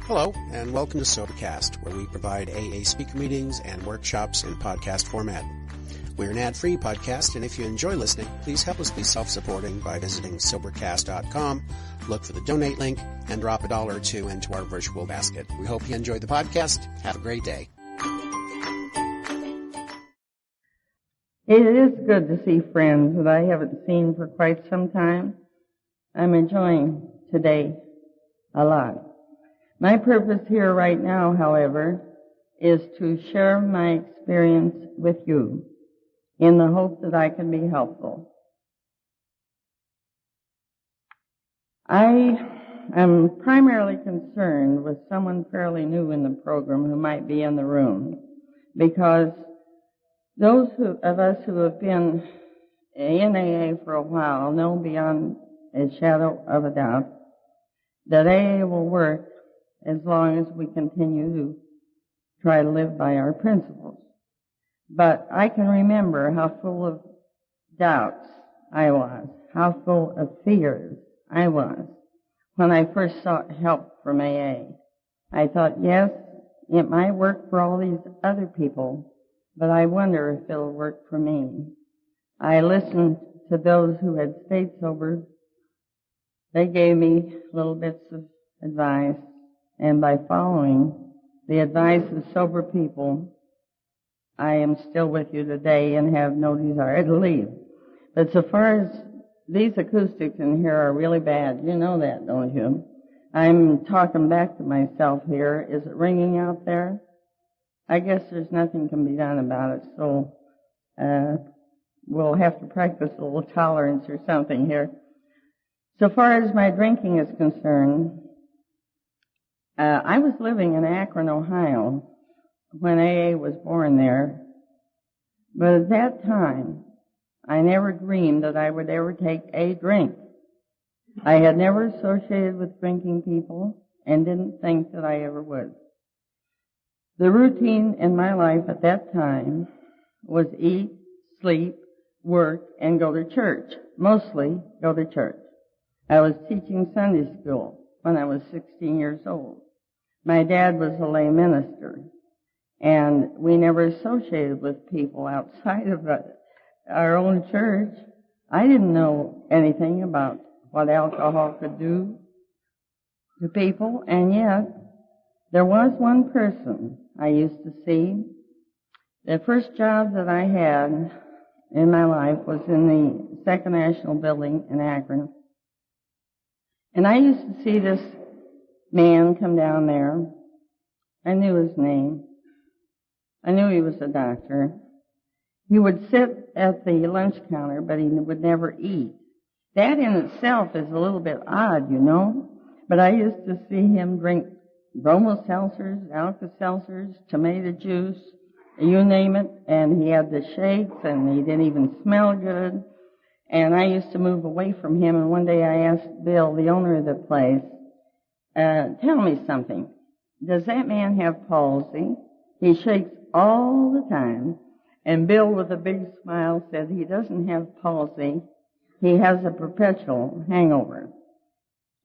Hello, and welcome to Sodacast, where we provide AA speaker meetings and workshops in podcast format. We're an ad-free podcast, and if you enjoy listening, please help us be self-supporting by visiting sobercast.com, look for the donate link, and drop $1 or $2 into our virtual basket. We hope you enjoy the podcast. Have a great day. It is good to see friends that I haven't seen for quite some time. I'm enjoying today a lot. My purpose here right now, however, is to share my experience with you in the hope that I can be helpful. I am primarily concerned with someone fairly new in the program who might be in the room, because those of us who have been in AA for a while know beyond a shadow of a doubt that AA will work as long as we continue to try to live by our principles. But I can remember how full of doubts I was, how full of fears I was when I first sought help from AA. I thought, yes, it might work for all these other people, but I wonder if it'll work for me. I listened to those who had stayed sober. They gave me little bits of advice, and by following the advice of sober people, I am still with you today and have no desire to leave. But so far as these acoustics in here are really bad, you know that, don't you? I'm talking back to myself here. Is it ringing out there? I guess there's nothing can be done about it, so we'll have to practice a little tolerance or something here. So far as my drinking is concerned, I was living in Akron, Ohio, when AA was born there. But at that time, I never dreamed that I would ever take a drink. I had never associated with drinking people and didn't think that I ever would. The routine in my life at that time was eat, sleep, work, and go to church. Mostly go to church. I was teaching Sunday school when I was 16 years old. My dad was a lay minister, and we never associated with people outside of our own church. I didn't know anything about what alcohol could do to people, and yet there was one person I used to see. The first job that I had in my life was in the Second National Building in Akron. And I used to see this man come down there. I knew his name. I knew he was a doctor. He would sit at the lunch counter, but he would never eat. That in itself is a little bit odd, you know. But I used to see him drink bromo seltzers, Alka-Seltzers, tomato juice, you name it. And he had the shakes, and he didn't even smell good. And I used to move away from him, and one day I asked Bill, the owner of the place, tell me something. Does that man have palsy? He shakes all the time. And Bill, with a big smile, said he doesn't have palsy. He has a perpetual hangover.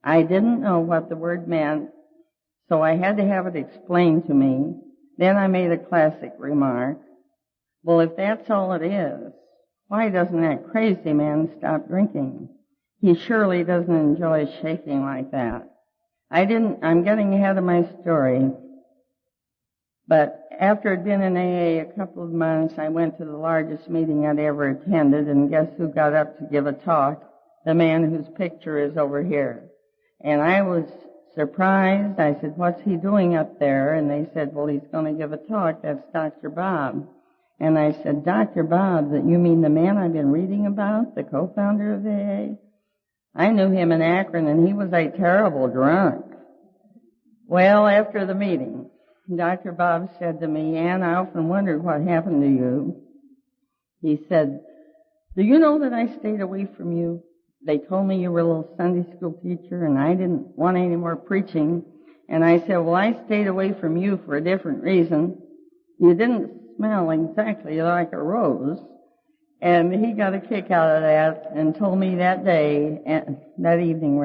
I didn't know what the word meant, so I had to have it explained to me. Then I made a classic remark. Well, if that's all it is, why doesn't that crazy man stop drinking? He surely doesn't enjoy shaking like that. I'm getting ahead of my story. But after I'd been in AA a couple of months, I went to the largest meeting I'd ever attended, and guess who got up to give a talk? The man whose picture is over here. And I was surprised. I said, what's he doing up there? And they said, well, he's going to give a talk. That's Dr. Bob. And I said, Dr. Bob, that you mean the man I've been reading about, the co-founder of AA? I knew him in Akron, and he was a terrible drunk. Well, after the meeting, Dr. Bob said to me, Ann, I often wondered what happened to you. He said, do you know that I stayed away from you? They told me you were a little Sunday school teacher, and I didn't want any more preaching. And I said, well, I stayed away from you for a different reason. You didn't smell exactly like a rose. And he got a kick out of that and told me that evening,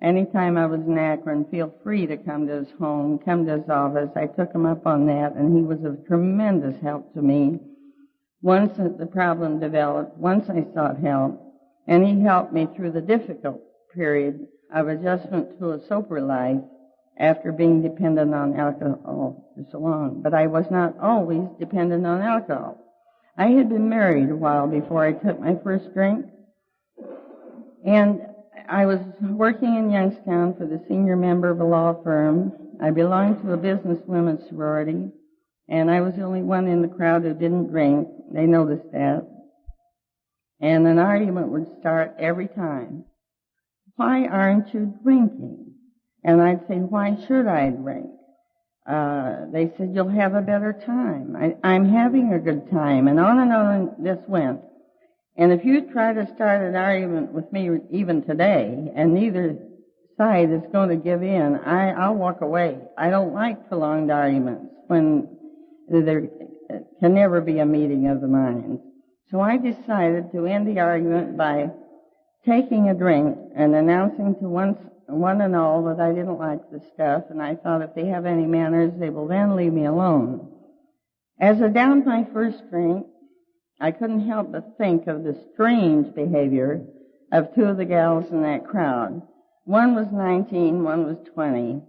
anytime I was in Akron, feel free to come to his home, come to his office. I took him up on that, and he was of tremendous help to me. Once the problem developed, once I sought help, and he helped me through the difficult period of adjustment to a sober life after being dependent on alcohol for so long. But I was not always dependent on alcohol. I had been married a while before I took my first drink, and I was working in Youngstown for the senior member of a law firm. I belonged to a business women's sorority, and I was the only one in the crowd who didn't drink. They noticed that. And an argument would start every time. Why aren't you drinking? And I'd say, why should I drink? They said, you'll have a better time. I'm having a good time. And on this went. And if you try to start an argument with me even today, and neither side is going to give in, I'll walk away. I don't like prolonged arguments when there can never be a meeting of the minds. So I decided to end the argument by taking a drink and announcing to one and all that I didn't like the stuff, and I thought if they have any manners, they will then leave me alone. As I downed my first drink, I couldn't help but think of the strange behavior of two of the gals in that crowd. One was 19, one was 20,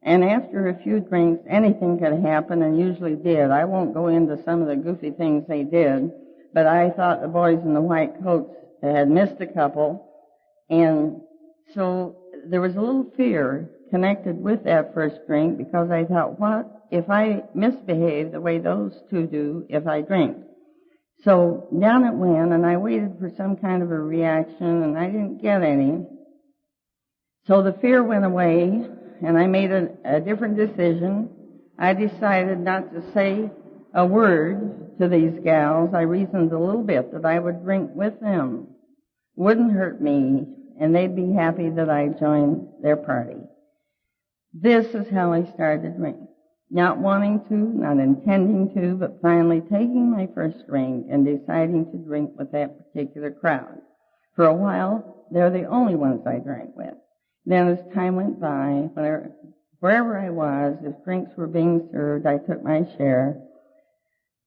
and after a few drinks, anything could happen, and usually did. I won't go into some of the goofy things they did, but I thought the boys in the white coats had missed a couple, and so there was a little fear connected with that first drink, because I thought, what if I misbehave the way those two do if I drink? So down it went, and I waited for some kind of a reaction, and I didn't get any. So the fear went away, and I made a different decision. I decided not to say a word to these gals. I reasoned a little bit that I would drink with them. Wouldn't hurt me, and they'd be happy that I joined their party. This is how I started to drink. Not wanting to, not intending to, but finally taking my first drink and deciding to drink with that particular crowd. For a while, they're the only ones I drank with. Then as time went by, wherever I was, if drinks were being served, I took my share.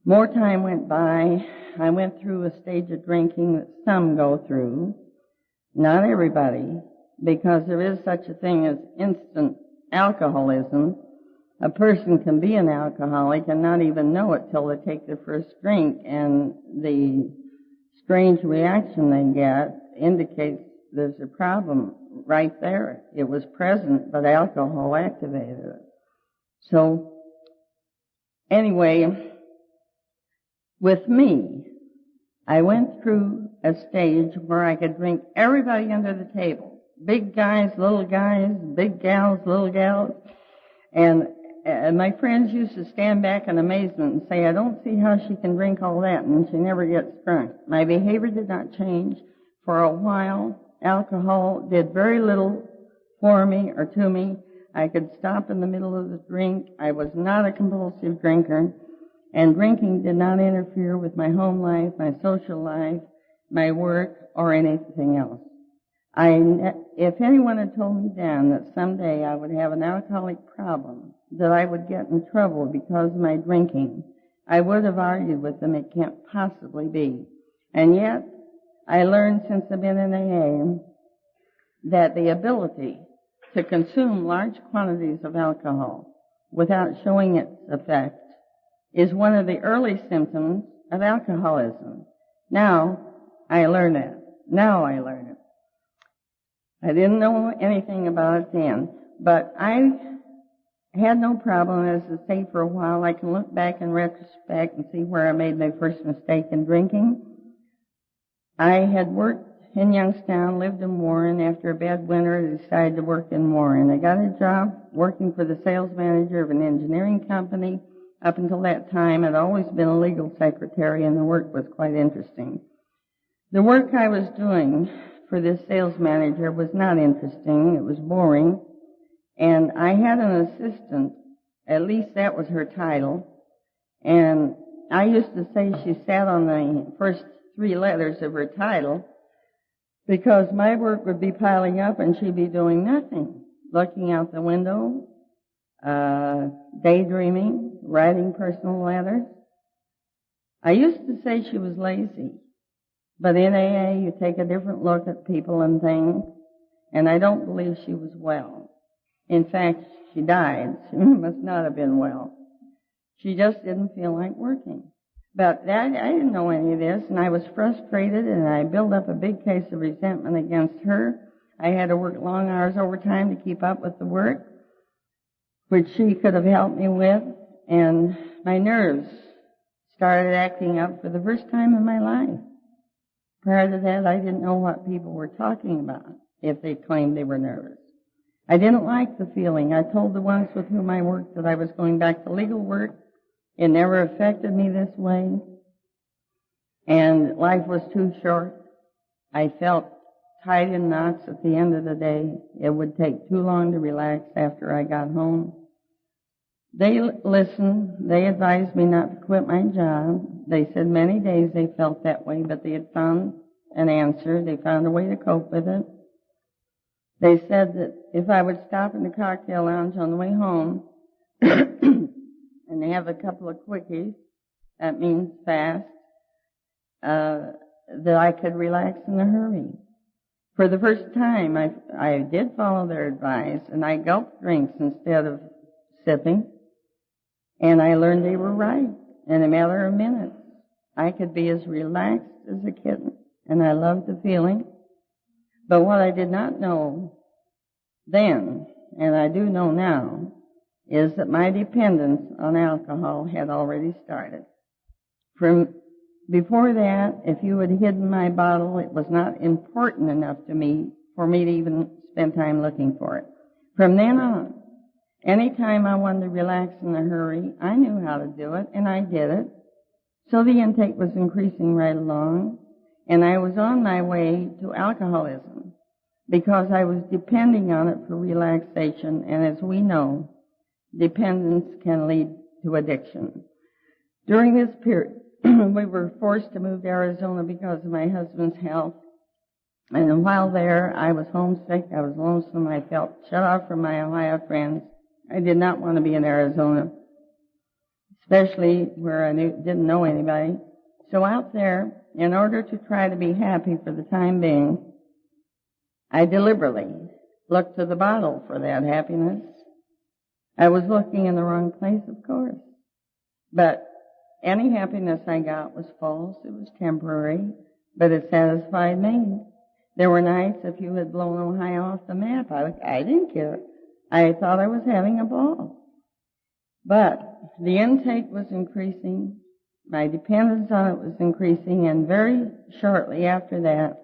More time went by. I went through a stage of drinking that some go through. Not everybody, because there is such a thing as instant alcoholism. A person can be an alcoholic and not even know it till they take their first drink, and the strange reaction they get indicates there's a problem right there. It was present, but alcohol activated it. So, anyway, with me, I went through a stage where I could drink everybody under the table. Big guys, big gals, little gals. And my friends used to stand back in amazement and say, I don't see how she can drink all that, and she never gets drunk. My behavior did not change. For a while, alcohol did very little for me or to me. I could stop in the middle of the drink. I was not a compulsive drinker, and drinking did not interfere with my home life, my social life, my work, or anything else. If anyone had told me then that someday I would have an alcoholic problem, that I would get in trouble because of my drinking, I would have argued with them, it can't possibly be. And yet, I learned since I've been in AA that the ability to consume large quantities of alcohol without showing its effect is one of the early symptoms of alcoholism. Now I learn it. I didn't know anything about it then, but I had no problem, as I say, for a while. I can look back in retrospect and see where I made my first mistake in drinking. I had worked in Youngstown, lived in Warren. After a bad winter, I decided to work in Warren. I got a job working for the sales manager of an engineering company. Up until that time, I'd always been a legal secretary, and the work was quite interesting. The work I was doing for this sales manager was not interesting. It was boring. And I had an assistant, at least that was her title, and I used to say she sat on the first three letters of her title, because my work would be piling up and she'd be doing nothing, looking out the window, daydreaming, writing personal letters. I used to say she was lazy, but in AA you take a different look at people and things, and I don't believe she was well. In fact, she died. She must not have been well. She just didn't feel like working. But I didn't know any of this, and I was frustrated, and I built up a big case of resentment against her. I had to work long hours overtime to keep up with the work, which she could have helped me with, and my nerves started acting up for the first time in my life. Prior to that, I didn't know what people were talking about if they claimed they were nervous. I didn't like the feeling. I told the ones with whom I worked that I was going back to legal work. It never affected me this way, and life was too short. I felt tied in knots at the end of the day. It would take too long to relax after I got home. They listened. They advised me not to quit my job. They said many days they felt that way, but they had found an answer. They found a way to cope with it. They said that if I would stop in the cocktail lounge on the way home and have a couple of quickies, that means fast, that I could relax in a hurry. For the first time, I did follow their advice, and I gulped drinks instead of sipping, and I learned they were right. In a matter of minutes, I could be as relaxed as a kitten, and I loved the feeling. But what I did not know then, and I do know now, is that my dependence on alcohol had already started. From before that, if you had hidden my bottle, it was not important enough to me for me to even spend time looking for it. From then on, any time I wanted to relax in a hurry, I knew how to do it, and I did it. So the intake was increasing right along, and I was on my way to alcoholism because I was depending on it for relaxation, and as we know, dependence can lead to addiction. During this period, we were forced to move to Arizona because of my husband's health. And while there, I was homesick. I was lonesome. I felt shut off from my Ohio friends. I did not want to be in Arizona, especially where I didn't know anybody. So out there, in order to try to be happy for the time being, I deliberately looked to the bottle for that happiness. I was looking in the wrong place, of course. But any happiness I got was false. It was temporary, but it satisfied me. There were nights, if you had blown Ohio off the map, I didn't care. I thought I was having a ball. But the intake was increasing. My dependence on it was increasing, and very shortly after that,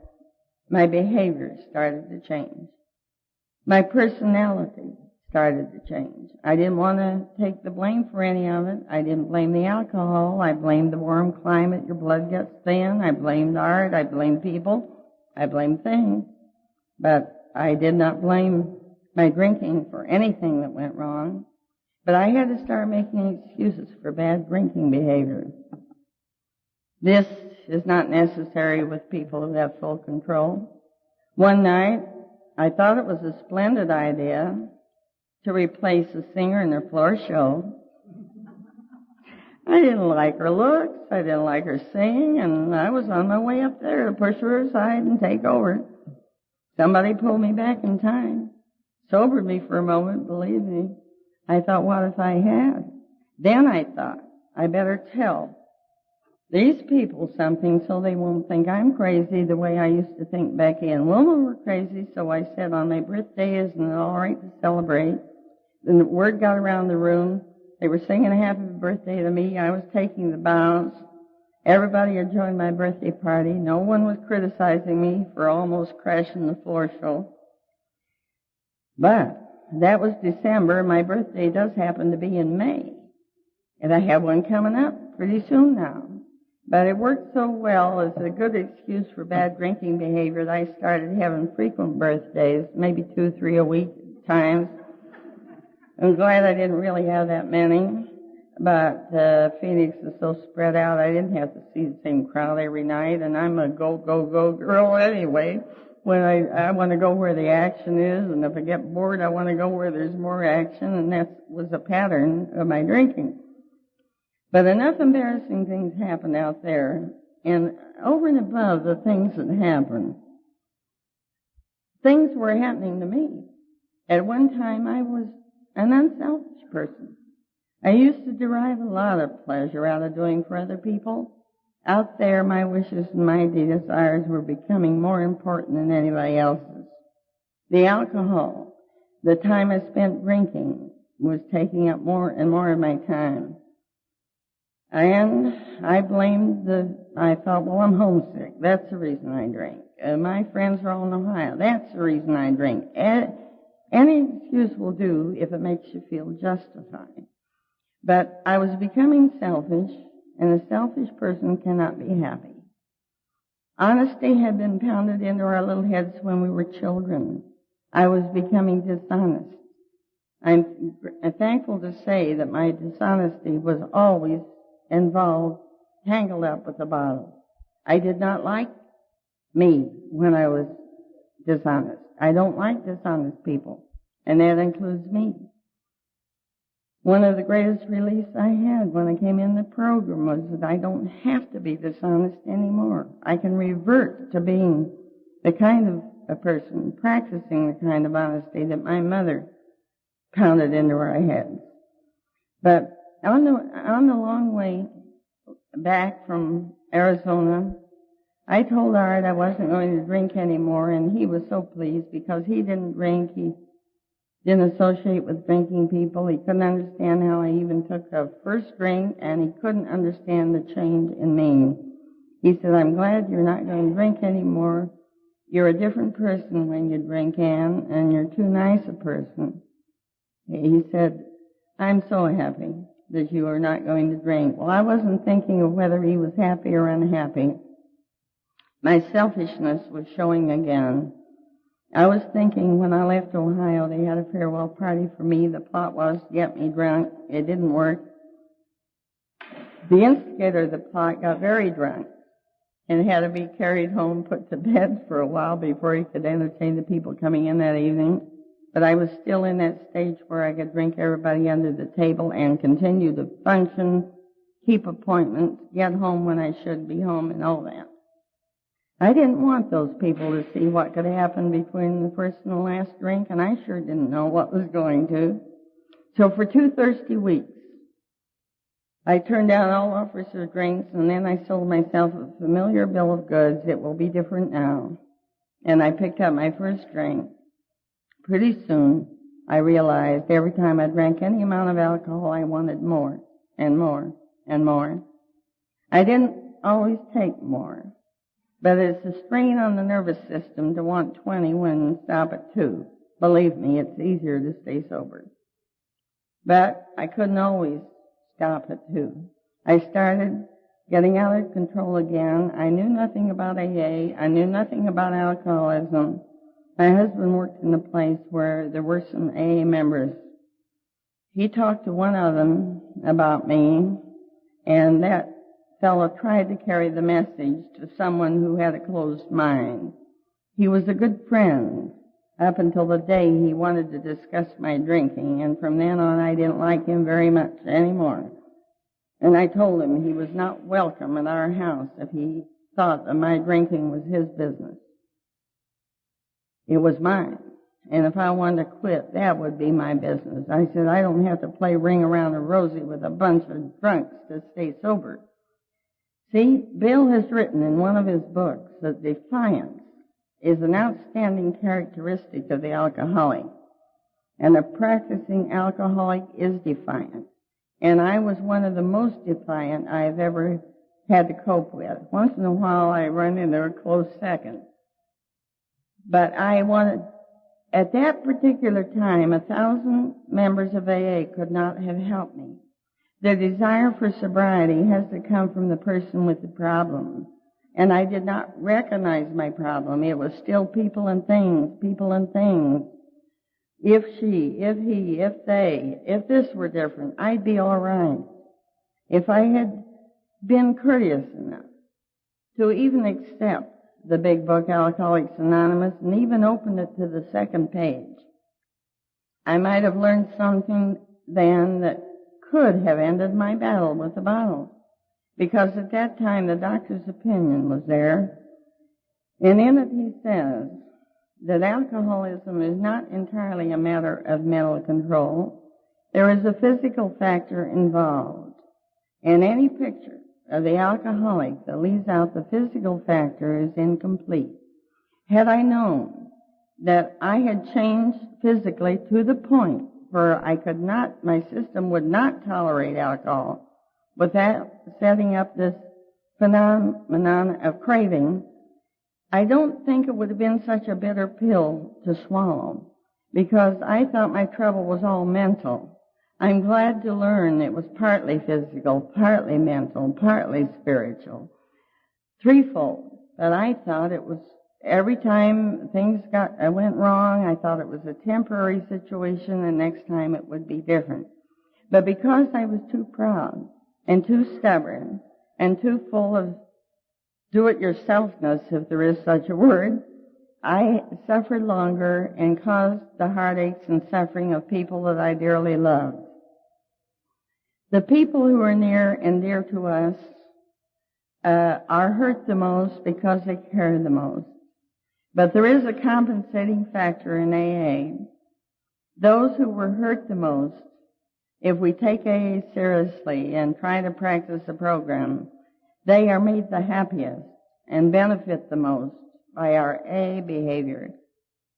my behavior started to change. My personality started to change. I didn't want to take the blame for any of it. I didn't blame the alcohol. I blamed the warm climate. Your blood gets thin. I blamed art. I blamed people. I blamed things. But I did not blame my drinking for anything that went wrong. But I had to start making excuses for bad drinking behavior. This is not necessary with people who have full control. One night, I thought it was a splendid idea to replace a singer in her floor show. I didn't like her looks, I didn't like her singing, and I was on my way up there to push her aside and take over. Somebody pulled me back in time, sobered me for a moment, believe me. I thought, what if I had? Then I thought, I better tell these people something so they won't think I'm crazy the way I used to think Becky and Wilma were crazy. So I said, on my birthday, isn't it all right to celebrate? Then the word got around the room. They were singing a happy birthday to me. I was taking the bounce. Everybody enjoyed my birthday party. No one was criticizing me for almost crashing the floor show. But that was December. My birthday does happen to be in May. And I have one coming up pretty soon now. But it worked so well as a good excuse for bad drinking behavior that I started having frequent birthdays, maybe 2, 3 a week times. I'm glad I didn't really have that many, but Phoenix is so spread out I didn't have to see the same crowd every night, and I'm a go, go, go girl anyway. when I want to go where the action is, and if I get bored, I want to go where there's more action, and that was a pattern of my drinking. But enough embarrassing things happened out there, and over and above the things that happened, things were happening to me. At one time, I was an unselfish person. I used to derive a lot of pleasure out of doing for other people. Out there, my wishes and my desires were becoming more important than anybody else's. The alcohol, the time I spent drinking, was taking up more and more of my time. And I thought, well, I'm homesick. That's the reason I drink. My friends are all in Ohio. That's the reason I drink. Any excuse will do if it makes you feel justified. But I was becoming selfish, and a selfish person cannot be happy. Honesty had been pounded into our little heads when we were children. I was becoming dishonest. I'm thankful to say that my dishonesty was always involved, tangled up with the bottle. I did not like me when I was dishonest. I don't like dishonest people, and that includes me. One of the greatest reliefs I had when I came in the program was that I don't have to be dishonest anymore. I can revert to being the kind of a person, practicing the kind of honesty that my mother pounded into our heads. But on the long way back from Arizona, I told Art I wasn't going to drink anymore, and he was so pleased because he didn't drink. He didn't associate with drinking people. He couldn't understand how I even took a first drink, and he couldn't understand the change in me. He said, I'm glad you're not going to drink anymore. You're a different person when you drink, Ann, and you're too nice a person. He said, I'm so happy that you are not going to drink. Well, I wasn't thinking of whether he was happy or unhappy. My selfishness was showing again. I was thinking when I left Ohio, they had a farewell party for me. The plot was to get me drunk. It didn't work. The instigator of the plot got very drunk and had to be carried home, put to bed for a while before he could entertain the people coming in that evening. But I was still in that stage where I could drink everybody under the table and continue to function, keep appointments, get home when I should be home, and all that. I didn't want those people to see what could happen between the first and the last drink, and I sure didn't know what was going to. So for 2 thirsty weeks, I turned down all offers of drinks, and then I sold myself a familiar bill of goods. It will be different now. And I picked up my first drink. Pretty soon, I realized every time I drank any amount of alcohol, I wanted more and more and more. I didn't always take more, but it's a strain on the nervous system to want 20 when stop at 2. Believe me, it's easier to stay sober. But I couldn't always stop at 2. I started getting out of control again. I knew nothing about AA. I knew nothing about alcoholism. My husband worked in a place where there were some AA members. He talked to one of them about me, and that fellow tried to carry the message to someone who had a closed mind. He was a good friend up until the day he wanted to discuss my drinking, and from then on I didn't like him very much anymore. And I told him he was not welcome at our house if he thought that my drinking was his business. It was mine. And if I wanted to quit, that would be my business. I said, I don't have to play ring around the rosy with a bunch of drunks to stay sober. See, Bill has written in one of his books that defiance is an outstanding characteristic of the alcoholic. And a practicing alcoholic is defiant. And I was one of the most defiant I've ever had to cope with. Once in a while I run into a close second. But I wanted, at that particular time, 1,000 members of AA could not have helped me. The desire for sobriety has to come from the person with the problem. And I did not recognize my problem. It was still people and things, people and things. If she, if he, if they, if this were different, I'd be all right. If I had been courteous enough to even accept the big book, Alcoholics Anonymous, and even opened it to the second page. I might have learned something then that could have ended my battle with the bottle, because at that time the doctor's opinion was there, and in it he says that alcoholism is not entirely a matter of mental control. There is a physical factor involved, and any picture of the alcoholic that leaves out the physical factor is incomplete. Had I known that I had changed physically to the point where my system would not tolerate alcohol without setting up this phenomenon of craving, I don't think it would have been such a bitter pill to swallow, because I thought my trouble was all mental. I'm glad to learn it was partly physical, partly mental, partly spiritual. Threefold. But I thought it was, every time things went wrong, I thought it was a temporary situation, and next time it would be different. But because I was too proud and too stubborn and too full of do-it-yourselfness, if there is such a word, I suffered longer and caused the heartaches and suffering of people that I dearly loved. The people who are near and dear to us are hurt the most because they care the most. But there is a compensating factor in AA. Those who were hurt the most, if we take AA seriously and try to practice the program, they are made the happiest and benefit the most by our AA behavior,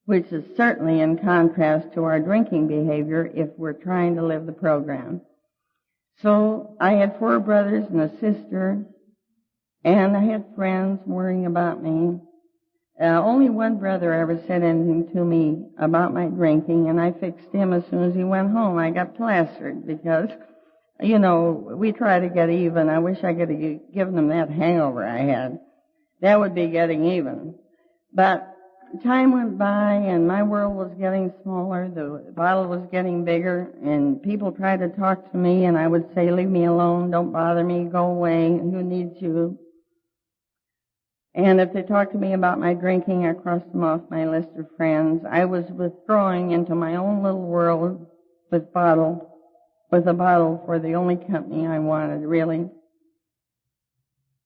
which is certainly in contrast to our drinking behavior if we're trying to live the program. So I had 4 brothers and a sister, and I had friends worrying about me. Only one brother ever said anything to me about my drinking, and I fixed him as soon as he went home. I got plastered because, we try to get even. I wish I could have given him that hangover I had. That would be getting even. But time went by, and my world was getting smaller, the bottle was getting bigger, and people tried to talk to me, and I would say, leave me alone, don't bother me, go away, who needs you? And if they talked to me about my drinking, I crossed them off my list of friends. I was withdrawing into my own little world with a bottle for the only company I wanted, really.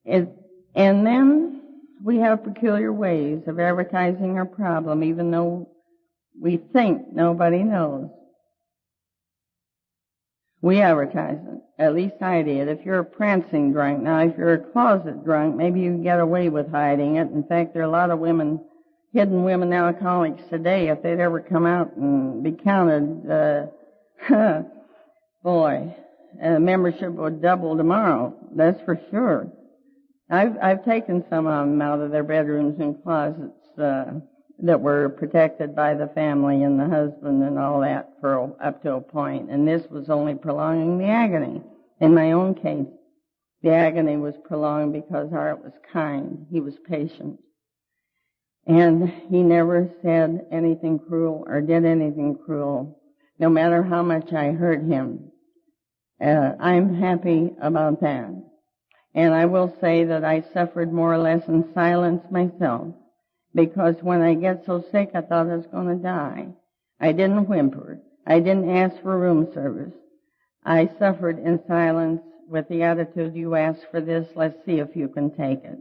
And then we have peculiar ways of advertising our problem, even though we think nobody knows. We advertise it. At least I did. If you're a prancing drunk, now if you're a closet drunk, maybe you can get away with hiding it. In fact, there are a lot of hidden women alcoholics today. If they'd ever come out and be counted, membership would double tomorrow. That's for sure. I've taken some of them out of their bedrooms and closets that were protected by the family and the husband and all that for up to a point. And this was only prolonging the agony. In my own case, the agony was prolonged because Art was kind. He was patient. And he never said anything cruel or did anything cruel, no matter how much I hurt him. I'm happy about that. And I will say that I suffered more or less in silence myself, because when I get so sick, I thought I was going to die. I didn't whimper. I didn't ask for room service. I suffered in silence with the attitude, you asked for this, let's see if you can take it.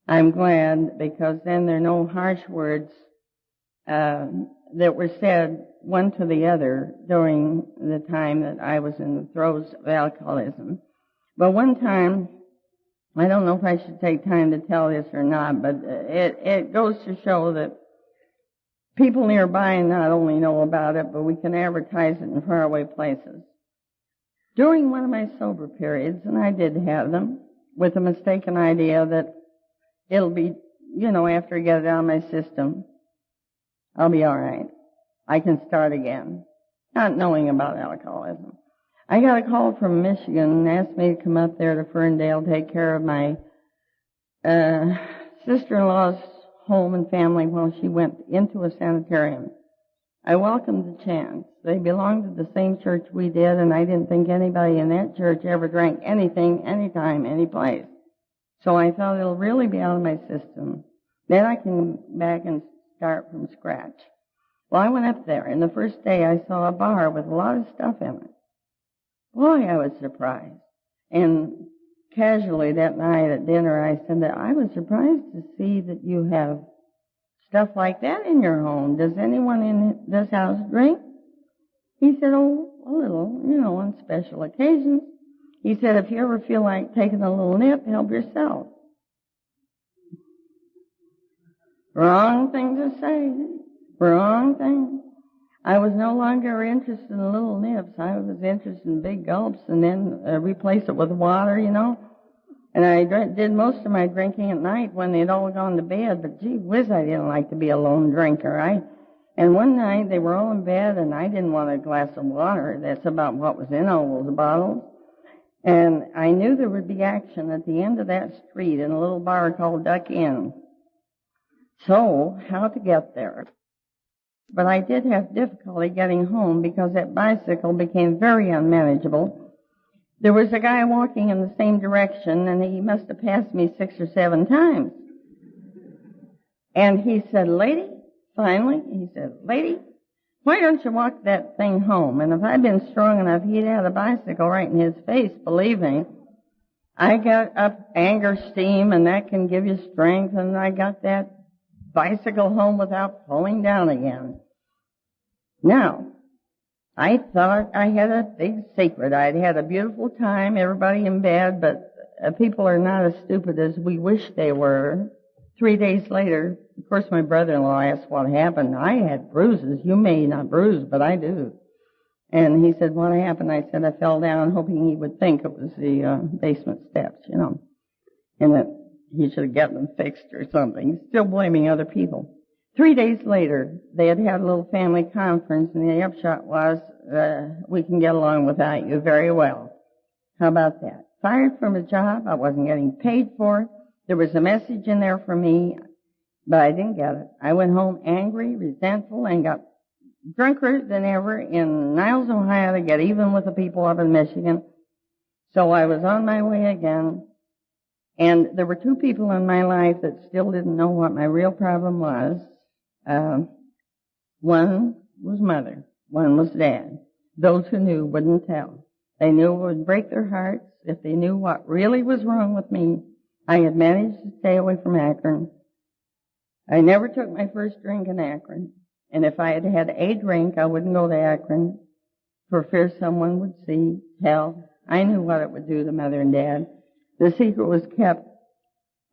I'm glad, because then there are no harsh words that were said one to the other during the time that I was in the throes of alcoholism. But one time, I don't know if I should take time to tell this or not, but it goes to show that people nearby not only know about it, but we can advertise it in faraway places. During one of my sober periods, and I did have them, with a mistaken idea that it'll be, after I get it out of my system, I'll be all right. I can start again, not knowing about alcoholism. I got a call from Michigan and asked me to come up there to Ferndale, take care of my sister-in-law's home and family while she went into a sanitarium. I welcomed the chance. They belonged to the same church we did, and I didn't think anybody in that church ever drank anything, anytime, any place. So I thought it'll really be out of my system. Then I can back and start from scratch. Well, I went up there, and the first day I saw a bar with a lot of stuff in it. Boy, I was surprised. And casually that night at dinner, I said that I was surprised to see that you have stuff like that in your home. Does anyone in this house drink? He said, oh, a little, on special occasions. He said, if you ever feel like taking a little nip, help yourself. Wrong thing to say. Wrong thing. I was no longer interested in little nips. I was interested in big gulps and then replace it with water, And I did most of my drinking at night when they'd all gone to bed. But gee whiz, I didn't like to be a lone drinker. And one night they were all in bed and I didn't want a glass of water. That's about what was in all those bottles. And I knew there would be action at the end of that street in a little bar called Duck Inn. So, how to get there? But I did have difficulty getting home because that bicycle became very unmanageable. There was a guy walking in the same direction, and he must have passed me 6 or 7 times. And he said, lady, why don't you walk that thing home? And if I'd been strong enough, he'd had a bicycle right in his face, believe me. I got up anger steam, and that can give you strength, and I got that bicycle home without falling down again. Now, I thought I had a big secret. I'd had a beautiful time, everybody in bed, but people are not as stupid as we wish they were. 3 days later, of course, my brother-in-law asked what happened. I had bruises. You may not bruise, but I do. And he said, what happened? I said, I fell down hoping he would think it was the basement steps, and that he should have gotten them fixed or something, still blaming other people. 3 days later, they had a little family conference, and the upshot was, we can get along without you very well. How about that? Fired from a job. I wasn't getting paid for it. There was a message in there for me, but I didn't get it. I went home angry, resentful, and got drunker than ever in Niles, Ohio to get even with the people up in Michigan. So I was on my way again. And there were 2 people in my life that still didn't know what my real problem was. One was Mother. One was Dad. Those who knew wouldn't tell. They knew it would break their hearts if they knew what really was wrong with me. I had managed to stay away from Akron. I never took my first drink in Akron. And if I had had a drink, I wouldn't go to Akron for fear someone would see, tell. I knew what it would do to Mother and Dad. The secret was kept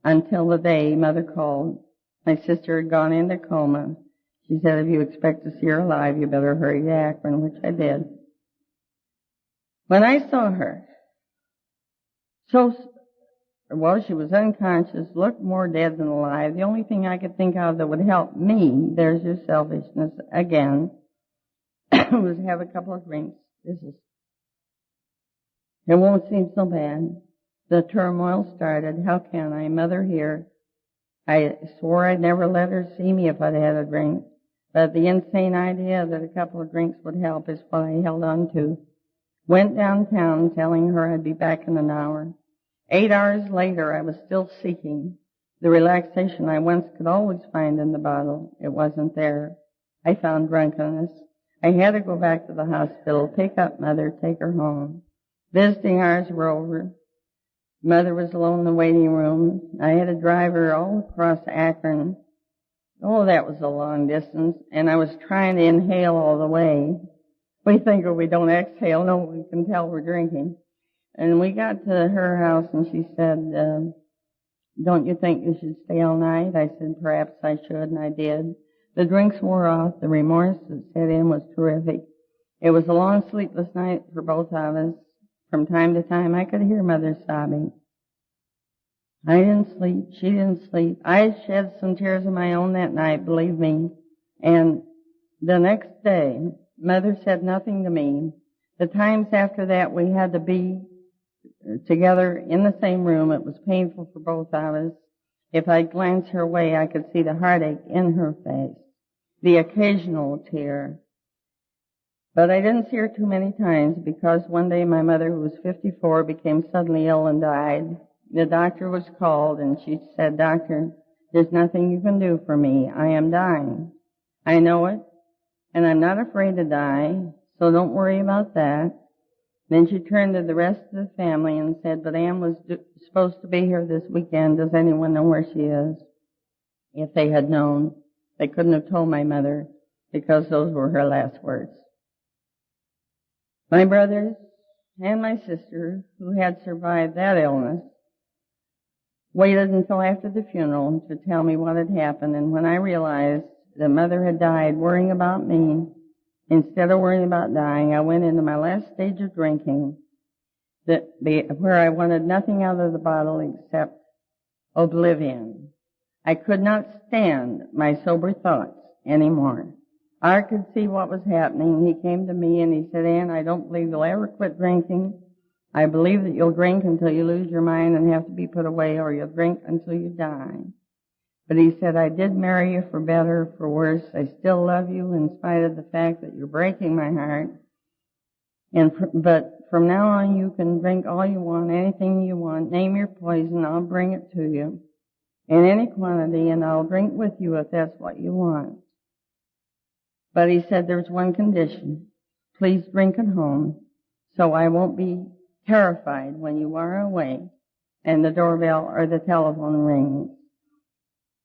until the day Mother called. My sister had gone into coma. She said, if you expect to see her alive, you better hurry to Akron, which I did. When I saw her, she was unconscious, looked more dead than alive. The only thing I could think of that would help me, there's your selfishness again, was have a couple of drinks. It won't seem so bad. The turmoil started. How can I? Mother here. I swore I'd never let her see me if I'd had a drink. But the insane idea that a couple of drinks would help is what I held on to. Went downtown telling her I'd be back in an hour. 8 hours later, I was still seeking the relaxation I once could always find in the bottle. It wasn't there. I found drunkenness. I had to go back to the hospital, pick up Mother, take her home. Visiting hours were over. Mother was alone in the waiting room. I had to drive her all across Akron. Oh, that was a long distance, and I was trying to inhale all the way. We think if we don't exhale, no one can tell we're drinking. And we got to her house, and she said, don't you think you should stay all night? I said, perhaps I should, and I did. The drinks wore off. The remorse that set in was terrific. It was a long, sleepless night for both of us. From time to time, I could hear Mother sobbing. I didn't sleep. She didn't sleep. I shed some tears of my own that night, believe me. And the next day, Mother said nothing to me. The times after that, we had to be together in the same room. It was painful for both of us. If I glanced her way, I could see the heartache in her face, the occasional tear. But I didn't see her too many times because one day my mother, who was 54, became suddenly ill and died. The doctor was called and she said, Doctor, There's nothing you can do for me. I am dying. I know it, and I'm not afraid to die, so don't worry about that. Then she turned to the rest of the family and said, but Ann was supposed to be here this weekend. Does anyone know where she is? If they had known, they couldn't have told my mother because those were her last words. My brothers and my sister, who had survived that illness, waited until after the funeral to tell me what had happened, and when I realized that Mother had died worrying about me, instead of worrying about dying, I went into my last stage of drinking, where I wanted nothing out of the bottle except oblivion. I could not stand my sober thoughts anymore. I could see what was happening. He came to me and he said, Ann, I don't believe you'll ever quit drinking. I believe that you'll drink until you lose your mind and have to be put away, or you'll drink until you die. But he said, I did marry you for better or for worse. I still love you in spite of the fact that you're breaking my heart. But from now on, you can drink all you want, anything you want. Name your poison. I'll bring it to you in any quantity, and I'll drink with you if that's what you want. But he said, there's one condition. Please drink at home so I won't be terrified when you are away and the doorbell or the telephone rings.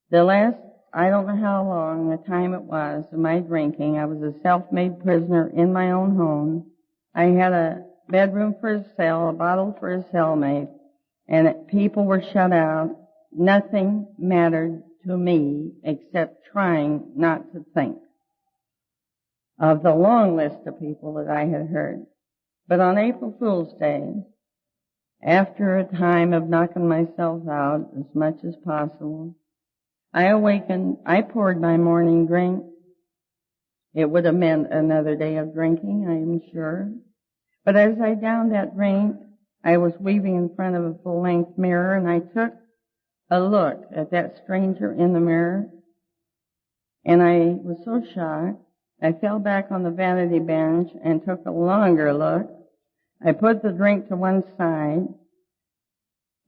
The last, I don't know how long, the time it was of my drinking, I was a self-made prisoner in my own home. I had a bedroom for a cell, a bottle for a cellmate, and people were shut out. Nothing mattered to me except trying not to think of the long list of people that I had heard. But on April Fool's Day, after a time of knocking myself out as much as possible, I awakened. I poured my morning drink. It would have meant another day of drinking, I am sure. But as I downed that drink, I was weaving in front of a full-length mirror, and I took a look at that stranger in the mirror, and I was so shocked, I fell back on the vanity bench and took a longer look. I put the drink to one side,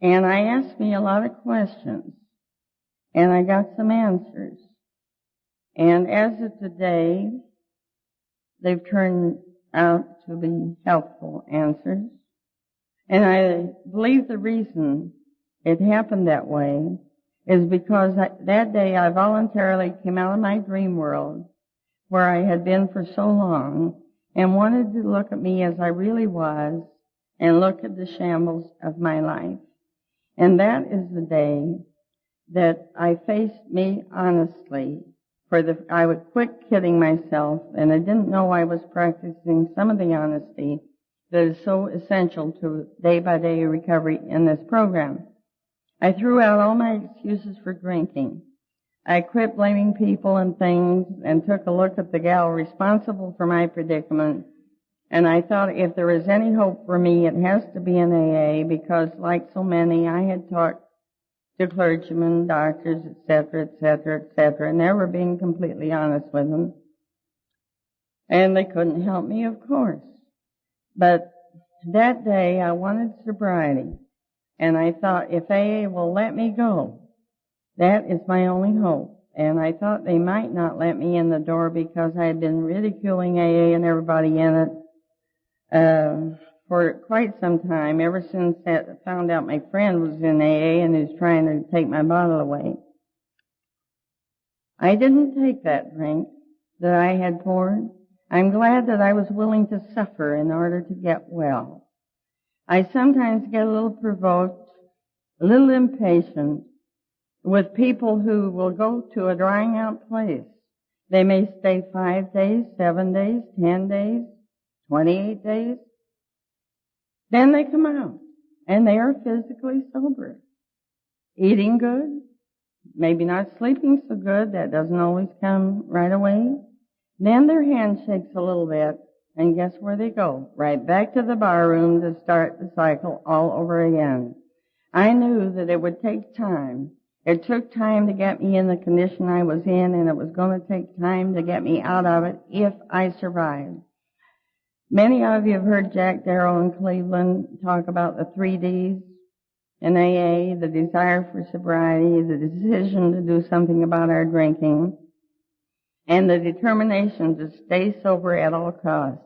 and I asked me a lot of questions, and I got some answers. And as of today, they've turned out to be helpful answers. And I believe the reason it happened that way is because that day I voluntarily came out of my dream world where I had been for so long and wanted to look at me as I really was and look at the shambles of my life. And that is the day that I faced me honestly. I would quit kidding myself, and I didn't know I was practicing some of the honesty that is so essential to day-by-day recovery in this program. I threw out all my excuses for drinking. I quit blaming people and things and took a look at the gal responsible for my predicament, and I thought if there is any hope for me, it has to be in AA, because like so many, I had talked to clergymen, doctors, etc., never being completely honest with them. And they couldn't help me, of course. But that day I wanted sobriety, and I thought if AA will let me go, that is my only hope. And I thought they might not let me in the door because I had been ridiculing AA and everybody in it for quite some time, ever since I found out my friend was in AA and was trying to take my bottle away. I didn't take that drink that I had poured. I'm glad that I was willing to suffer in order to get well. I sometimes get a little provoked, a little impatient with people who will go to a drying out place. They may stay 5 days, 7 days, 10 days, 28 days. Then they come out, and they are physically sober, eating good, maybe not sleeping so good. That doesn't always come right away. Then their hand shakes a little bit, and guess where they go? Right back to the bar room to start the cycle all over again. I knew that it would take time. It took time to get me in the condition I was in, and it was going to take time to get me out of it if I survived. Many of you have heard Jack Darrow in Cleveland talk about the 3 Ds. in AA, the desire for sobriety, the decision to do something about our drinking, and the determination to stay sober at all costs.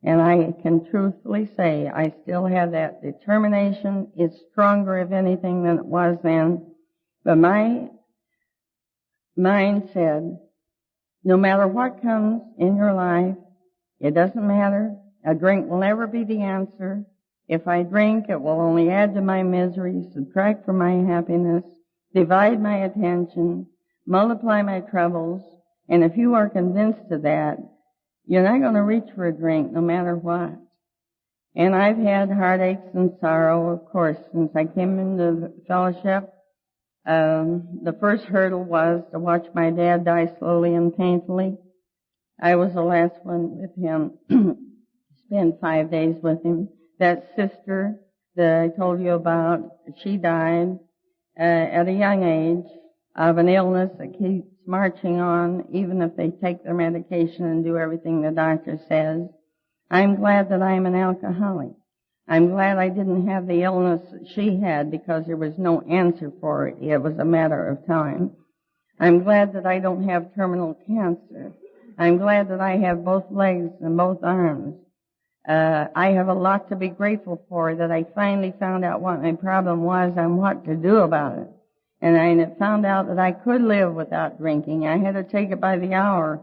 And I can truthfully say I still have that determination. It's stronger, if anything, than it was then. But my mind said, no matter what comes in your life, it doesn't matter. A drink will never be the answer. If I drink, it will only add to my misery, subtract from my happiness, divide my attention, multiply my troubles. And if you are convinced of that, you're not going to reach for a drink no matter what. And I've had heartaches and sorrow, of course, since I came into the fellowship. The first hurdle was to watch my dad die slowly and painfully. I was the last one with him. Spent 5 days with him. That sister that I told you about, she died at a young age of an illness that keeps marching on, even if they take their medication and do everything the doctor says. I'm glad that I'm an alcoholic. I'm glad I didn't have the illness that she had because there was no answer for it. It was a matter of time. I'm glad that I don't have terminal cancer. I'm glad that I have both legs and both arms. I have a lot to be grateful for, that I finally found out what my problem was and what to do about it. And I found out that I could live without drinking. I had to take it by the hour,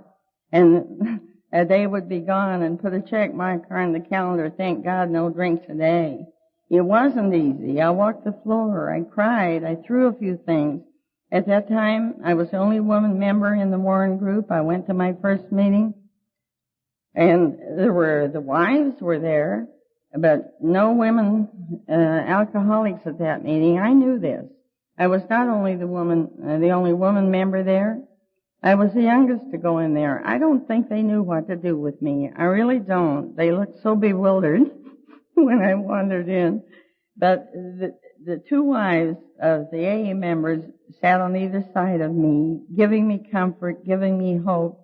and a day would be gone and put a check mark on the calendar, thank God no drink today. It wasn't easy. I walked the floor. I cried. I threw a few things. At that time, I was the only woman member in the Warren group. I went to my first meeting, and the wives were there, but no women alcoholics at that meeting. I knew this. I was not only the only woman member there. I was the youngest to go in there. I don't think they knew what to do with me. I really don't. They looked so bewildered when I wandered in. But the two wives of the AA members sat on either side of me, giving me comfort, giving me hope.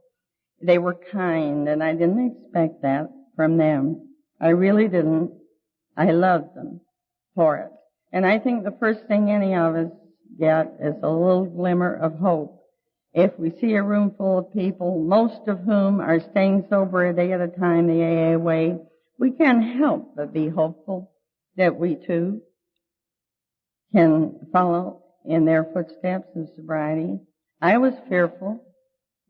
They were kind, and I didn't expect that from them. I really didn't. I loved them for it. And I think the first thing any of us get is a little glimmer of hope. If we see a room full of people, most of whom are staying sober a day at a time the AA way, we can't help but be hopeful that we too can follow in their footsteps of sobriety. I was fearful,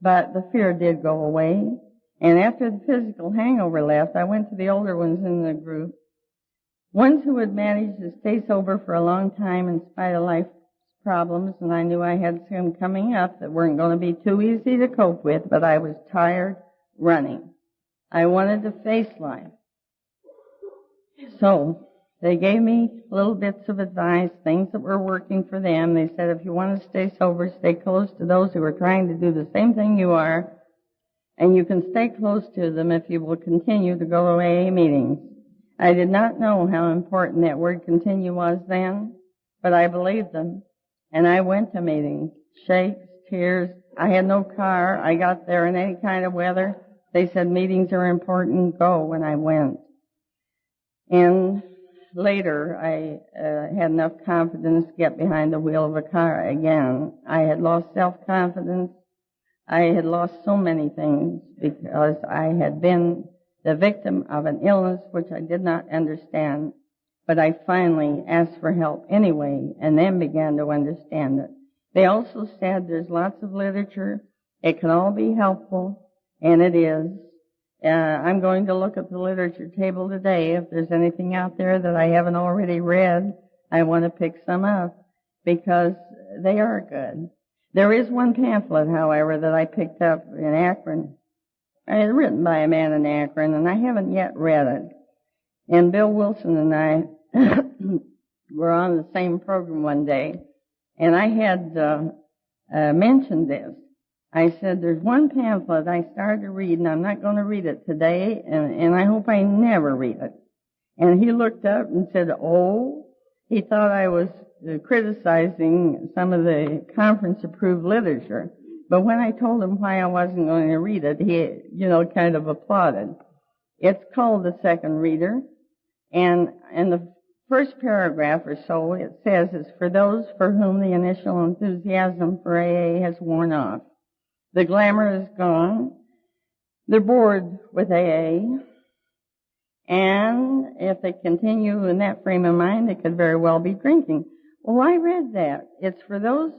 but the fear did go away. And after the physical hangover left, I went to the older ones in the group, ones who had managed to stay sober for a long time in spite of life's problems, and I knew I had some coming up that weren't going to be too easy to cope with, but I was tired running. I wanted to face life. So they gave me little bits of advice, things that were working for them. They said, if you want to stay sober, stay close to those who are trying to do the same thing you are, and you can stay close to them if you will continue to go to AA meetings. I did not know how important that word continue was then, but I believed them. And I went to meetings, shakes, tears. I had no car. I got there in any kind of weather. They said meetings are important. Go, when I went. And later, I had enough confidence to get behind the wheel of a car again. I had lost self-confidence. I had lost so many things because I had been the victim of an illness which I did not understand. But I finally asked for help anyway, and then began to understand it. They also said there's lots of literature. It can all be helpful, and it is. I'm going to look at the literature table today. If there's anything out there that I haven't already read, I want to pick some up because they are good. There is one pamphlet, however, that I picked up in Akron. It's written by a man in Akron, and I haven't yet read it. And Bill Wilson and I were on the same program one day, and I had mentioned this. I said, there's one pamphlet I started to read, and I'm not going to read it today, and I hope I never read it. And he looked up and said, oh, he thought I was criticizing some of the conference-approved literature. But when I told him why I wasn't going to read it, he, kind of applauded. It's called The Second Reader. And in the first paragraph or so, it says it's for those for whom the initial enthusiasm for AA has worn off. The glamour is gone. They're bored with AA. And if they continue in that frame of mind, they could very well be drinking. Well, I read that. It's for those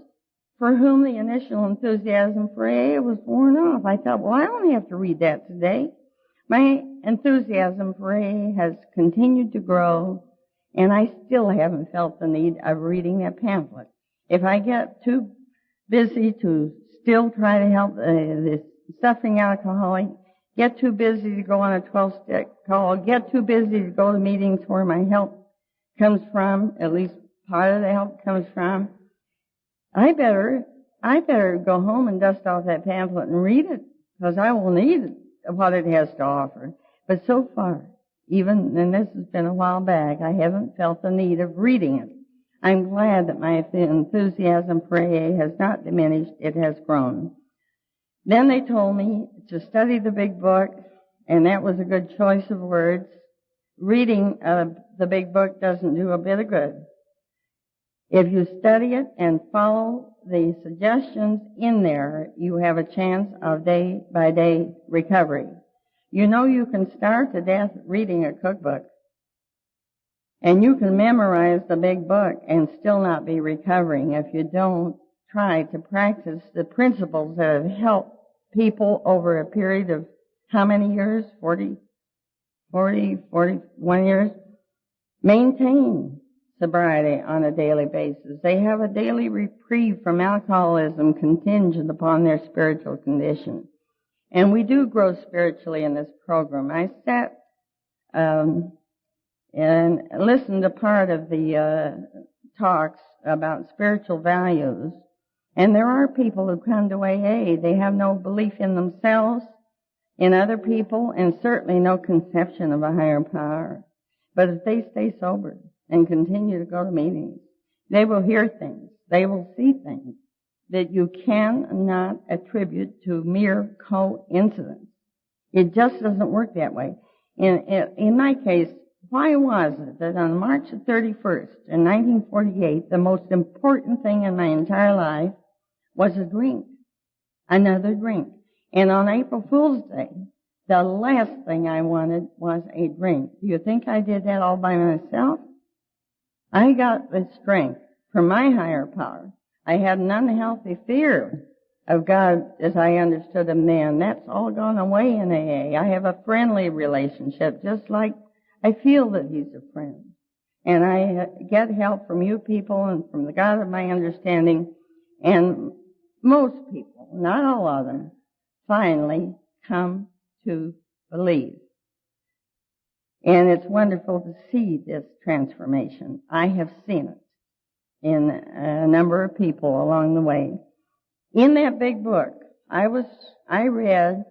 for whom the initial enthusiasm for AA was worn off. I thought, well, I don't have to read that today. My enthusiasm for AA has continued to grow, and I still haven't felt the need of reading that pamphlet. If I get too busy to still try to help the suffering alcoholic, get too busy to go on a 12-step call, get too busy to go to meetings where my help comes from, at least part of the help comes from, I better go home and dust off that pamphlet and read it, because I will need what it has to offer. But so far, even, and this has been a while back, I haven't felt the need of reading it. I'm glad that my enthusiasm for AA has not diminished, it has grown. Then they told me to study the big book, and that was a good choice of words. Reading the big book doesn't do a bit of good. If you study it and follow the suggestions in there, you have a chance of day-by-day recovery. You know you can starve to death reading a cookbook, and you can memorize the big book and still not be recovering if you don't try to practice the principles that have helped people over a period of how many years? 41 years? Maintain sobriety on a daily basis. They have a daily reprieve from alcoholism contingent upon their spiritual condition. And we do grow spiritually in this program. I sat and listened to part of the talks about spiritual values. And there are people who come to AA. They have no belief in themselves, in other people, and certainly no conception of a higher power. But if they stay sober and continue to go to meetings, they will hear things, they will see things that you cannot attribute to mere coincidence. It just doesn't work that way. In my case, why was it that on March 31st in 1948, the most important thing in my entire life was a drink, another drink. And on April Fool's Day, the last thing I wanted was a drink. Do you think I did that all by myself? I got the strength from my higher power. I had an unhealthy fear of God as I understood him then. That's all gone away in AA. I have a friendly relationship, just like I feel that he's a friend. And I get help from you people and from the God of my understanding. And most people, not all of them, finally come to believe. And it's wonderful to see this transformation. I have seen it in a number of people along the way. In that big book, I read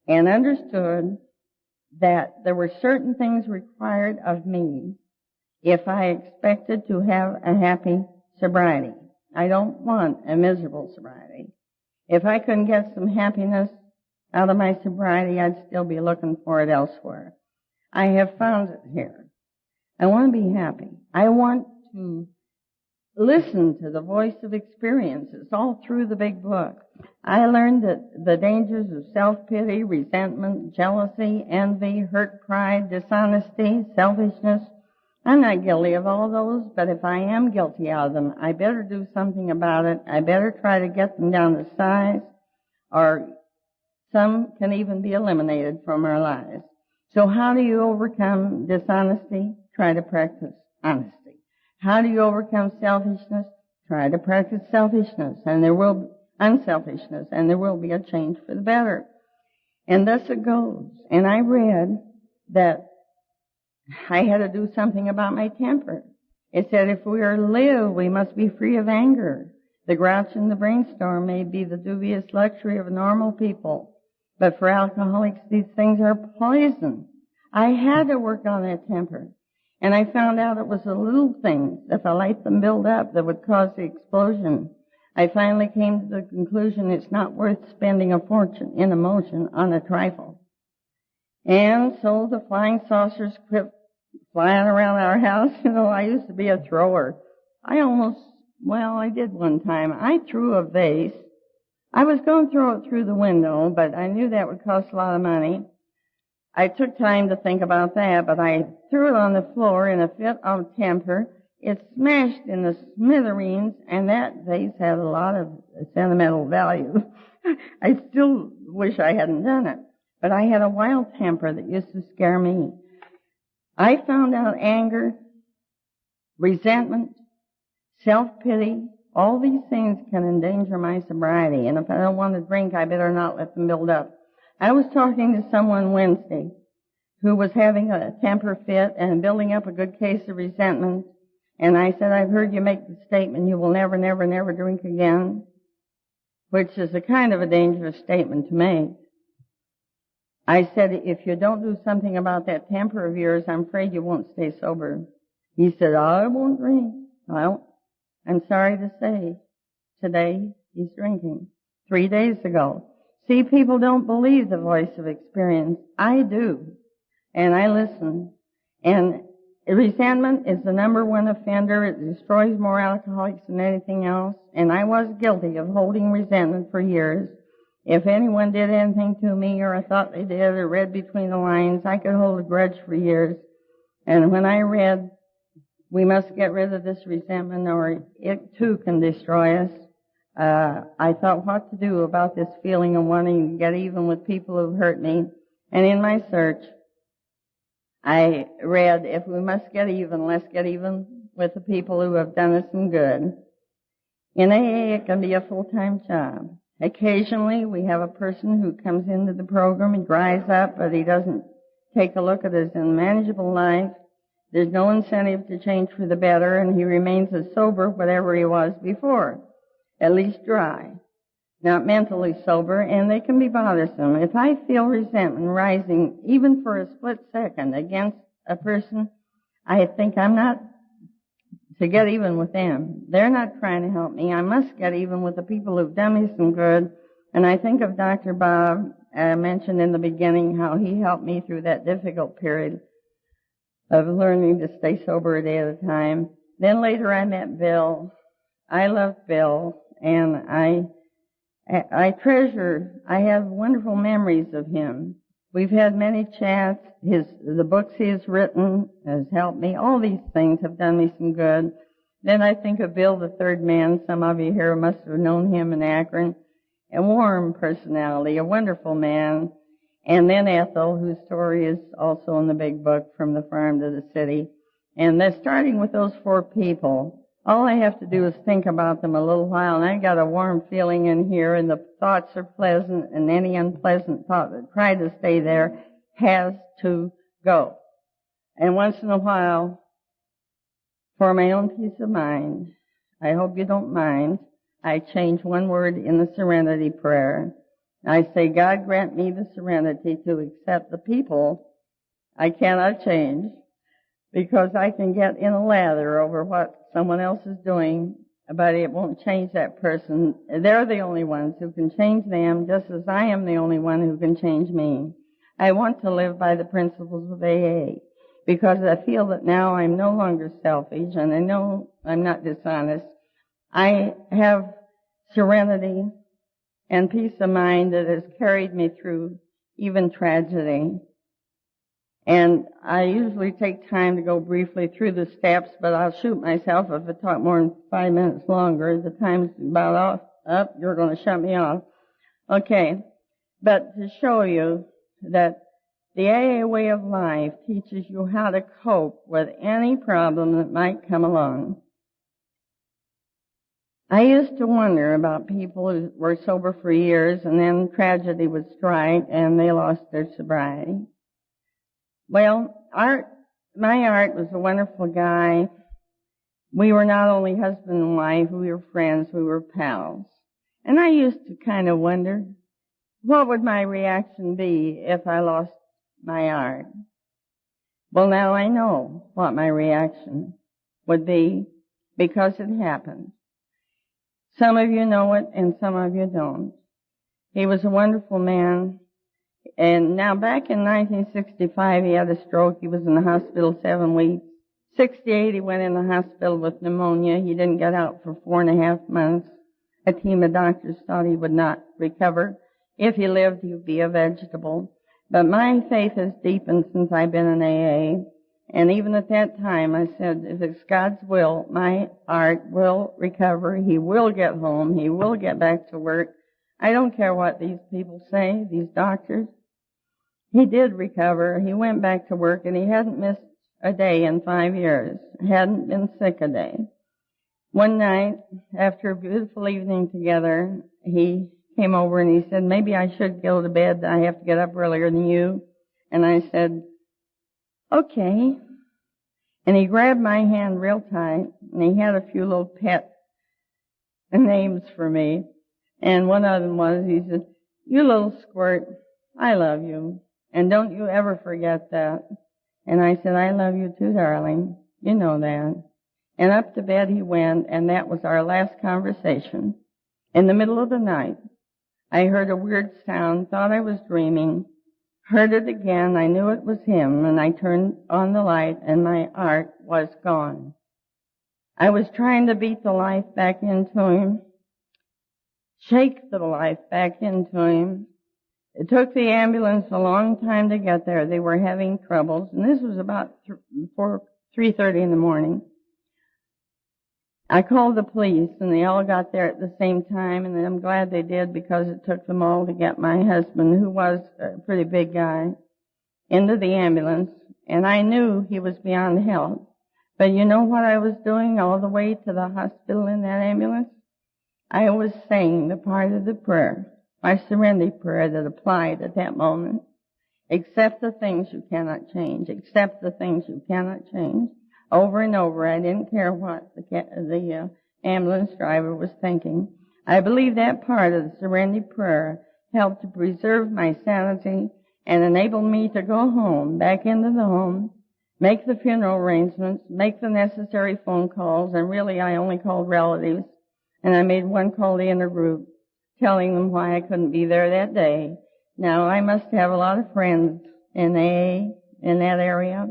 and understood that there were certain things required of me if I expected to have a happy sobriety. I don't want a miserable sobriety. If I couldn't get some happiness out of my sobriety, I'd still be looking for it elsewhere. I have found it here. I want to be happy. I want to listen to the voice of experience. It's all through the big book. I learned that the dangers of self-pity, resentment, jealousy, envy, hurt pride, dishonesty, selfishness. I'm not guilty of all those, but if I am guilty of them, I better do something about it. I better try to get them down to size, or some can even be eliminated from our lives. So how do you overcome dishonesty? Try to practice honesty. How do you overcome selfishness? Try to practice selfishness, and there will be unselfishness, and there will be a change for the better. And thus it goes. And I read that I had to do something about my temper. It said if we are to live, we must be free of anger. The grouch and the brainstorm may be the dubious luxury of normal people, but for alcoholics, these things are poison. I had to work on that temper. And I found out it was the little things, if I let them build up, that would cause the explosion. I finally came to the conclusion it's not worth spending a fortune in emotion on a trifle. And so the flying saucers quit flying around our house. I used to be a thrower. I did one time. I threw a vase. I was going to throw it through the window, but I knew that would cost a lot of money. I took time to think about that, but I threw it on the floor in a fit of temper. It smashed in the smithereens, and that vase had a lot of sentimental value. I still wish I hadn't done it, but I had a wild temper that used to scare me. I found out anger, resentment, self-pity, all these things can endanger my sobriety, and if I don't want to drink, I better not let them build up. I was talking to someone Wednesday who was having a temper fit and building up a good case of resentment, and I said, I've heard you make the statement, you will never, never, never drink again, which is a kind of a dangerous statement to make. I said, if you don't do something about that temper of yours, I'm afraid you won't stay sober. He said, I won't drink. Well, I'm sorry to say, today he's drinking. 3 days ago. See, people don't believe the voice of experience. I do. And I listen. And resentment is the number one offender. It destroys more alcoholics than anything else. And I was guilty of holding resentment for years. If anyone did anything to me, or I thought they did, or read between the lines, I could hold a grudge for years. And when I read, we must get rid of this resentment, or it too can destroy us, I thought what to do about this feeling of wanting to get even with people who've hurt me. And in my search, I read, if we must get even, let's get even with the people who have done us some good. In AA, it can be a full-time job. Occasionally, we have a person who comes into the program, he dries up, but he doesn't take a look at his unmanageable life. There's no incentive to change for the better, and he remains as sober whatever he was before, at least dry, not mentally sober, and they can be bothersome. If I feel resentment rising, even for a split second, against a person, I think I'm not to get even with them. They're not trying to help me. I must get even with the people who've done me some good. And I think of Dr. Bob, mentioned in the beginning how he helped me through that difficult period of learning to stay sober a day at a time. Then later I met Bill. I loved Bill, and I have wonderful memories of him. We've had many chats. The books he has written has helped me. All these things have done me some good. Then I think of Bill, the third man. Some of you here must have known him in Akron. A warm personality, a wonderful man. And then Ethel, whose story is also in the big book, From the Farm to the City. And they're starting with those 4 people. All I have to do is think about them a little while, and I got a warm feeling in here, and the thoughts are pleasant, and any unpleasant thought that tried to stay there has to go. And once in a while, for my own peace of mind, I hope you don't mind, I change one word in the serenity prayer. I say, God grant me the serenity to accept the people I cannot change, because I can get in a lather over what someone else is doing, but it won't change that person. They're the only ones who can change them, just as I am the only one who can change me. I want to live by the principles of AA, because I feel that now I'm no longer selfish, and I know I'm not dishonest. I have serenity and peace of mind that has carried me through even tragedy. And I usually take time to go briefly through the steps, but I'll shoot myself if I talk more than 5 minutes longer. The time's about up. You're going to shut me off. Okay. But to show you that the AA way of life teaches you how to cope with any problem that might come along. I used to wonder about people who were sober for years, and then tragedy would strike and they lost their sobriety. Well, my Art was a wonderful guy. We were not only husband and wife, we were friends, we were pals. And I used to kind of wonder, what would my reaction be if I lost my Art? Well, now I know what my reaction would be, because it happened. Some of you know it and some of you don't. He was a wonderful man. And now back in 1965, he had a stroke. He was in the hospital 7 weeks. 68, he went in the hospital with pneumonia. He didn't get out for 4.5 months. A team of doctors thought he would not recover. If he lived, he would be a vegetable. But my faith has deepened since I've been in AA. And even at that time, I said, if it's God's will, my Art will recover. He will get home. He will get back to work. I don't care what these people say, these doctors. He did recover. He went back to work, and he hadn't missed a day in 5 years. Hadn't been sick a day. One night, after a beautiful evening together, he came over and he said, maybe I should go to bed. I have to get up earlier than you. And I said, okay. And he grabbed my hand real tight, and he had a few little pet names for me. And one of them was, he said, you little squirt, I love you. And don't you ever forget that. And I said, I love you too, darling. You know that. And up to bed he went, and that was our last conversation. In the middle of the night, I heard a weird sound, thought I was dreaming, heard it again, I knew it was him, and I turned on the light, and my Art was gone. I was trying to beat the life back into him, shake the life back into him. It took the ambulance a long time to get there. They were having troubles, and this was about 3:30 in the morning. I called the police, and they all got there at the same time, and I'm glad they did because it took them all to get my husband, who was a pretty big guy, into the ambulance, and I knew he was beyond help. But you know what I was doing all the way to the hospital in that ambulance? I was saying the part of the prayer, my serenity prayer that applied at that moment. Accept the things you cannot change. Accept the things you cannot change. Over and over, I didn't care what the ambulance driver was thinking. I believe that part of the serenity prayer helped to preserve my sanity and enable me to go home, back into the home, make the funeral arrangements, make the necessary phone calls, and really I only called relatives, and I made one call to intergroup, telling them why I couldn't be there that day. Now, I must have a lot of friends in AA in that area,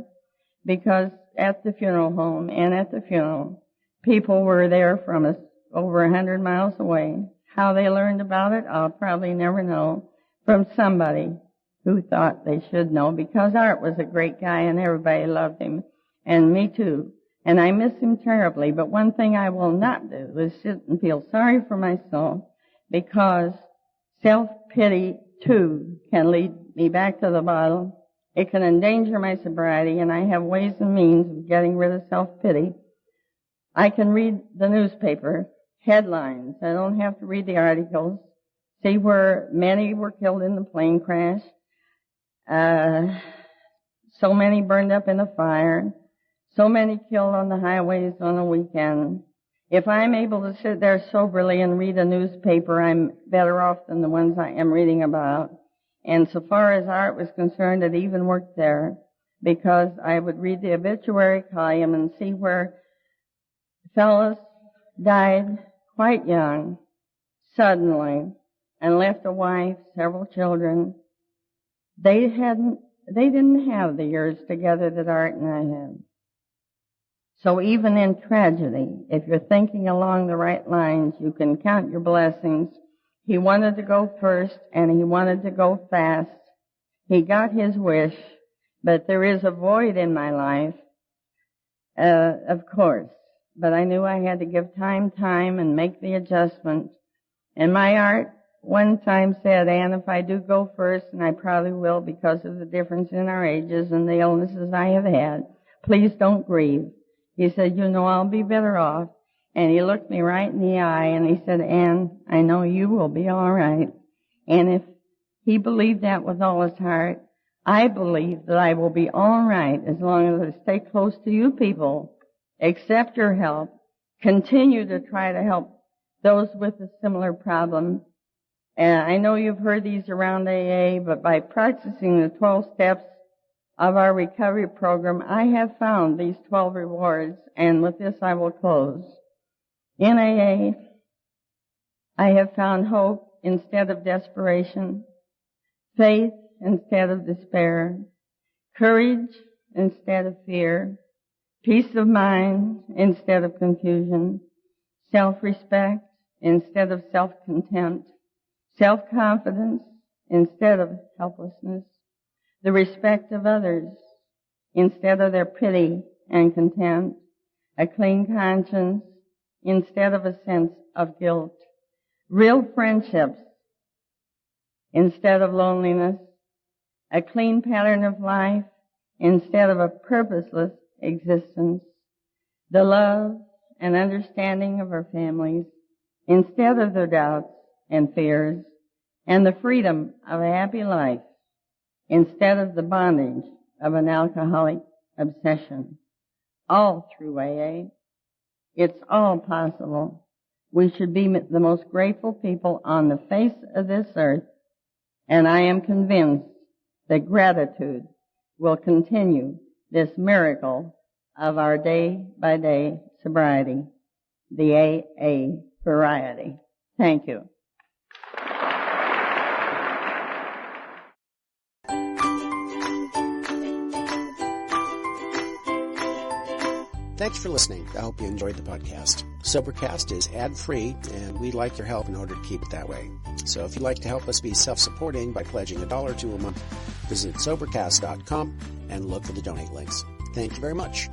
because at the funeral home and at the funeral, people were there from us over 100 miles away. How they learned about it, I'll probably never know, from somebody who thought they should know, because Art was a great guy and everybody loved him, and me too. And I miss him terribly, but one thing I will not do is sit and feel sorry for myself, because self-pity too can lead me back to the bottle. It can endanger my sobriety, and I have ways and means of getting rid of self-pity. I can read the newspaper, headlines. I don't have to read the articles. See where many were killed in the plane crash. So many burned up in a fire. So many killed on the highways on the weekend. If I'm able to sit there soberly and read a newspaper, I'm better off than the ones I am reading about. And so far as Art was concerned, it even worked there, because I would read the obituary column and see where fellows died quite young, suddenly, and left a wife, several children. They didn't have the years together that Art and I had. So even in tragedy, if you're thinking along the right lines, you can count your blessings. He wanted to go first, and he wanted to go fast. He got his wish, but there is a void in my life, of course. But I knew I had to give time, and make the adjustment. And my Art one time said, Ann, if I do go first, and I probably will because of the difference in our ages and the illnesses I have had, please don't grieve. He said, you know, I'll be better off. And he looked me right in the eye and he said, Ann, I know you will be all right. And if he believed that with all his heart, I believe that I will be all right as long as I stay close to you people, accept your help, continue to try to help those with a similar problem. And I know you've heard these around AA, but by practicing the 12 steps of our recovery program, I have found these 12 rewards, and with this I will close. In AA, I have found hope instead of desperation, faith instead of despair, courage instead of fear, peace of mind instead of confusion, self-respect instead of self-contempt, self-confidence instead of helplessness, the respect of others instead of their pity and contempt, a clean conscience instead of a sense of guilt, real friendships instead of loneliness, a clean pattern of life instead of a purposeless existence, the love and understanding of our families instead of their doubts and fears, and the freedom of a happy life instead of the bondage of an alcoholic obsession. All through AA. It's all possible. We should be the most grateful people on the face of this earth, and I am convinced that gratitude will continue this miracle of our day-by-day sobriety, the AA variety. Thank you. Thanks for listening. I hope you enjoyed the podcast. Sobercast is ad-free, and we'd like your help in order to keep it that way. So if you'd like to help us be self-supporting by pledging $1 or $2 a month, visit Sobercast.com and look for the donate links. Thank you very much.